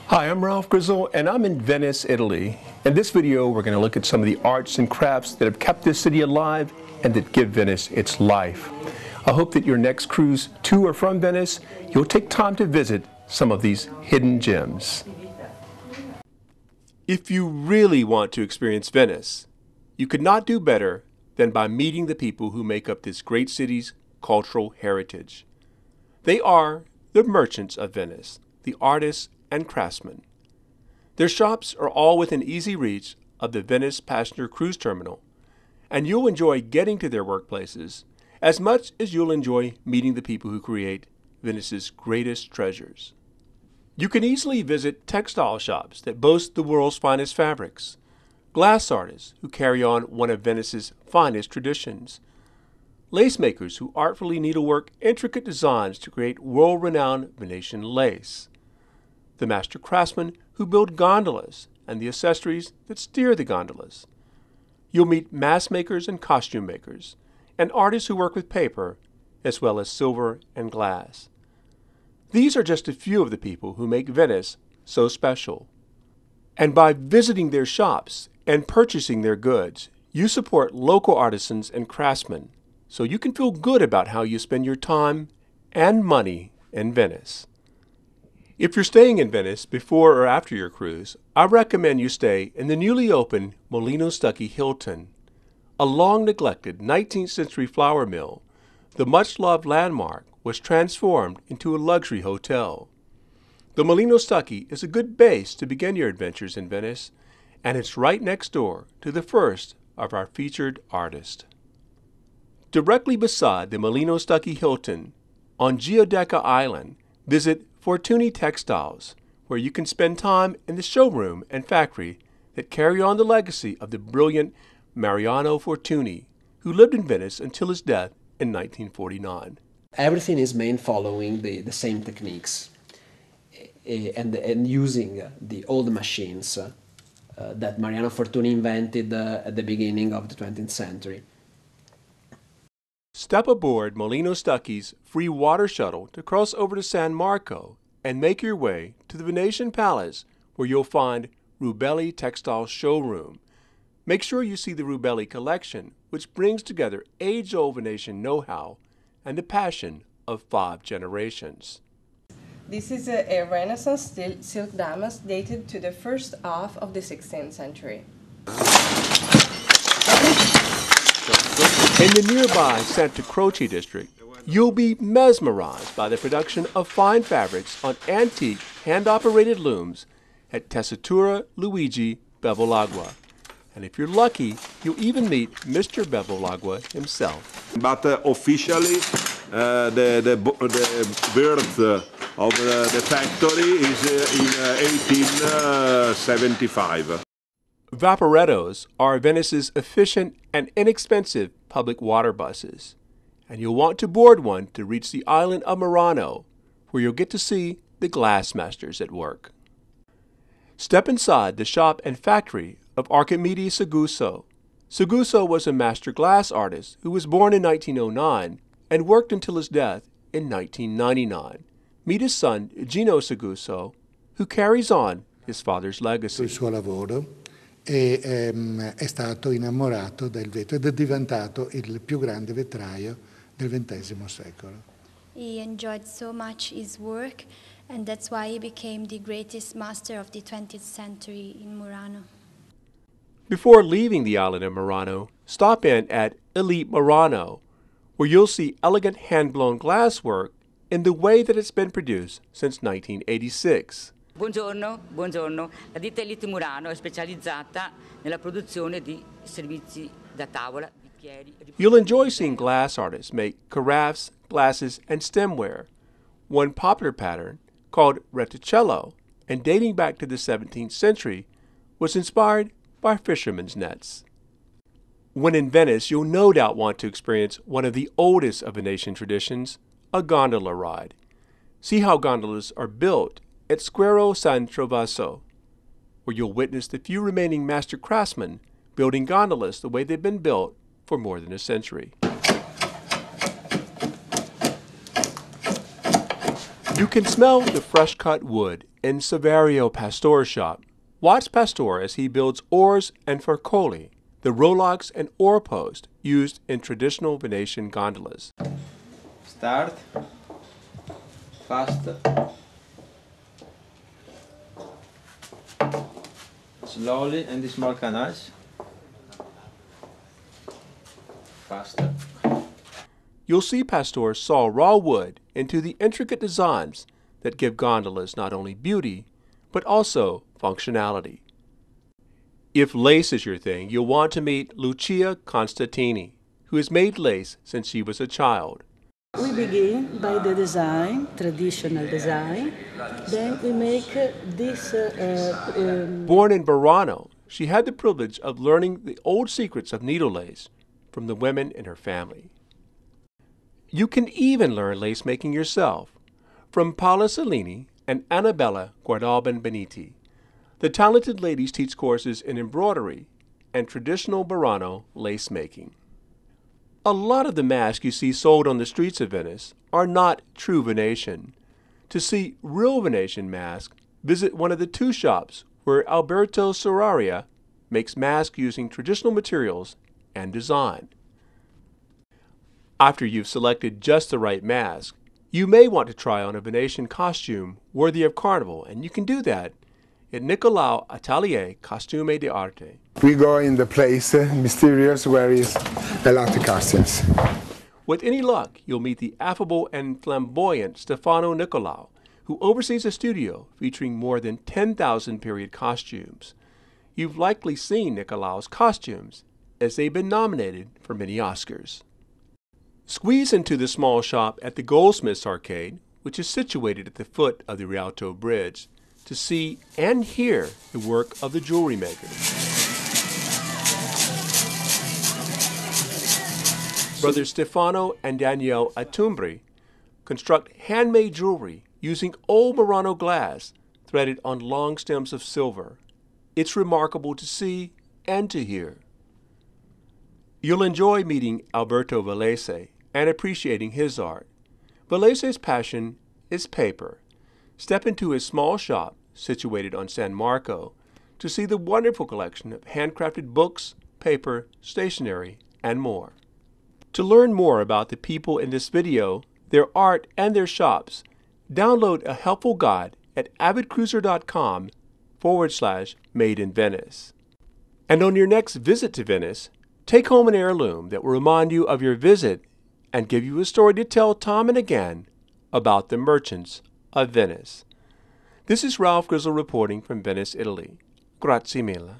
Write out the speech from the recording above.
Hi, I'm Ralph Grizzle, and I'm in Venice, Italy. In this video, we're going to look at some of the arts and crafts that have kept this city alive and that give Venice its life. I hope that your next cruise to or from Venice, you'll take time to visit some of these hidden gems. If you really want to experience Venice, you could not do better than by meeting the people who make up this great city's cultural heritage. They are the merchants of Venice, the artists and craftsmen. Their shops are all within easy reach of the Venice Passenger Cruise Terminal, and you'll enjoy getting to their workplaces as much as you'll enjoy meeting the people who create Venice's greatest treasures. You can easily visit textile shops that boast the world's finest fabrics, glass artists who carry on one of Venice's finest traditions, lace makers who artfully needlework intricate designs to create world-renowned Venetian lace, the master craftsmen who build gondolas and the accessories that steer the gondolas. You'll meet mask makers and costume makers, and artists who work with paper, as well as silver and glass. These are just a few of the people who make Venice so special. And by visiting their shops and purchasing their goods, you support local artisans and craftsmen, so you can feel good about how you spend your time and money in Venice. If you're staying in Venice before or after your cruise, I recommend you stay in the newly opened Mulino Stucchi Hilton. A long-neglected 19th century flour mill, the much-loved landmark was transformed into a luxury hotel. The Mulino Stucchi is a good base to begin your adventures in Venice, and it's right next door to the first of our featured artists. Directly beside the Mulino Stucchi Hilton, on Giudecca Island, visit Fortuny Textiles, where you can spend time in the showroom and factory that carry on the legacy of the brilliant Mariano Fortuny, who lived in Venice until his death in 1949. Everything is made following the same techniques and using the old machines that Mariano Fortuny invented at the beginning of the 20th century. Step aboard Mulino Stucchi's free water shuttle to cross over to San Marco and make your way to the Venetian Palace, where you'll find Rubelli Textile Showroom. Make sure you see the Rubelli collection, which brings together age-old Venetian know-how and the passion of 5 generations. This is a Renaissance silk damask dated to the first half of the 16th century. In the nearby Santa Croce district, you'll be mesmerized by the production of fine fabrics on antique hand-operated looms at Tessitura Luigi Bevilacqua. And if you're lucky, you'll even meet Mr. Bevilacqua himself. But officially, the birth of the factory is in 1875. Vaporettos are Venice's efficient and inexpensive public water buses, and you'll want to board one to reach the island of Murano, where you'll get to see the glass masters at work. Step inside the shop and factory of Archimedes Seguso. Seguso was a master glass artist who was born in 1909 and worked until his death in 1999. Meet his son, Gino Seguso, who carries on his father's legacy. Il suo lavoro è stato innamorato del vetro ed è diventato il più grande vetraio del XX secolo. He enjoyed so much his work, and that's why he became the greatest master of the 20th century in Murano. Before leaving the island of Murano, stop in at Elite Murano, where you'll see elegant hand-blown glasswork in the way that it's been produced since 1986. Buongiorno, buongiorno. La ditta Elite Murano è specializzata nella produzione di servizi da tavola, bicchieri. You'll enjoy seeing glass artists make carafes, glasses, and stemware. One popular pattern, called reticello and dating back to the 17th century, was inspired by fishermen's nets. When in Venice, you'll no doubt want to experience one of the oldest of Venetian traditions, a gondola ride. See how gondolas are built at Square San Trovaso, where you'll witness the few remaining master craftsmen building gondolas the way they've been built for more than a century. You can smell the fresh-cut wood in Saverio Pastore's shop. Watch Pastore as he builds oars and farcoli, the rowlocks and oar post used in traditional Venetian gondolas. Start. Fast. Slowly in the small canals. Faster. You'll see Pastore saw raw wood into the intricate designs that give gondolas not only beauty, but also functionality. If lace is your thing, you'll want to meet Lucia Constantini, who has made lace since she was a child. We begin by the design, traditional design, then we make this... Born in Burano, she had the privilege of learning the old secrets of needle lace from the women in her family. You can even learn lace making yourself from Paola Cellini and Annabella Guardalban Beniti. The talented ladies teach courses in embroidery and traditional Burano lace making. A lot of the masks you see sold on the streets of Venice are not true Venetian. To see real Venetian masks, visit one of the two shops where Alberto Serraria makes masks using traditional materials and design. After you've selected just the right mask, you may want to try on a Venetian costume worthy of Carnival, and you can do that at Nicolao Atelier Costume d'Arte. We go in the place mysterious where is a lot of costumes. With any luck, you'll meet the affable and flamboyant Stefano Nicolao, who oversees a studio featuring more than 10,000 period costumes. You've likely seen Nicolao's costumes, as they've been nominated for many Oscars. Squeeze into the small shop at the Goldsmiths Arcade, which is situated at the foot of the Rialto Bridge, to see and hear the work of the jewelry maker. Brothers Stefano and Daniele Atumbri construct handmade jewelry using old Murano glass threaded on long stems of silver. It's remarkable to see and to hear. You'll enjoy meeting Alberto Vallese and appreciating his art. Vallese's passion is paper. Step into his small shop, situated on San Marco, to see the wonderful collection of handcrafted books, paper, stationery, and more. To learn more about the people in this video, their art, and their shops, download a helpful guide at avidcruiser.com/Made in Venice. And on your next visit to Venice, take home an heirloom that will remind you of your visit and give you a story to tell time and again about the merchants of Venice. This is Ralph Grizzle reporting from Venice, Italy. Grazie mille.